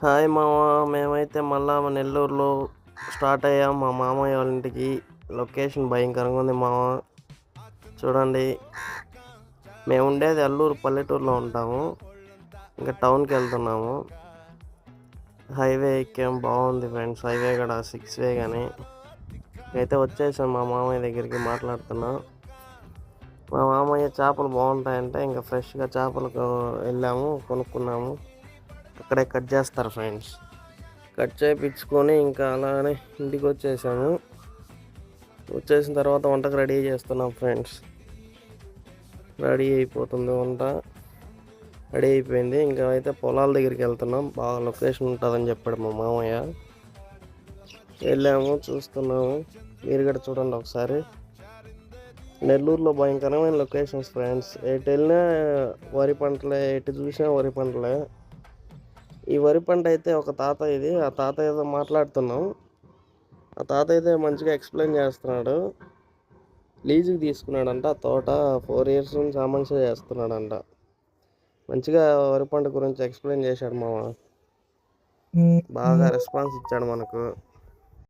Hi మామ. మేమైతే మళ్ళా నెల్లూరులో స్టార్ట్ అయ్యాం మా మామయ్య వాళ్ళ ఇంటికి. లొకేషన్ భయంకరంగా ఉంది మామ. చూడండి, మేము ఉండేది అల్లూరు పల్లెటూరులో ఉంటాము. ఇంకా టౌన్కి వెళ్తున్నాము. హైవే ఎక్కాం, బాగుంది ఫ్రెండ్స్. హైవే కూడా 6 వే కానీ అయితే వచ్చేసాం మా మామయ్య దగ్గరికి. మాట్లాడుతున్నాం. మా మామయ్య చేపలు బాగుంటాయంటే ఇంకా ఫ్రెష్గా చేపలకు వెళ్ళాము, కొనుక్కున్నాము. అక్కడే కట్ చేస్తారు ఫ్రెండ్స్. కట్ చేయించుకొని ఇంకా అలానే ఇంటికి వచ్చేసాము. వచ్చేసిన తర్వాత వంటకు రెడీ చేస్తున్నాం ఫ్రెండ్స్. రెడీ అయిపోతుంది వంట. రెడీ అయిపోయింది. ఇంకా అయితే పొలాల దగ్గరికి వెళ్తున్నాం. బాగా లొకేషన్ ఉంటుందని చెప్పాడు మా మామయ్య. వెళ్ళాము, చూస్తున్నాము. మీరు కూడా చూడండి ఒకసారి. నెల్లూరులో భయంకరమైన లొకేషన్స్ ఫ్రెండ్స్. ఎటు వెళ్ళినా వరి పంటలే, ఎటు చూసినా వరి పంటలే. ఈ వరి పంట అయితే ఒక తాతయ్యది. ఆ తాతయ్యతో మాట్లాడుతున్నాం. ఆ తాతయ్య మంచిగా ఎక్స్ప్లెయిన్ చేస్తున్నాడు. లీజుకి తీసుకున్నాడంట ఆ తోట. 4 years నుంచి ఆ మనిషే చేస్తున్నాడంట. మంచిగా వరి పంట గురించి ఎక్స్ప్లెయిన్ చేశాడు మామ. బాగా రెస్పాన్స్ ఇచ్చాడు మనకు.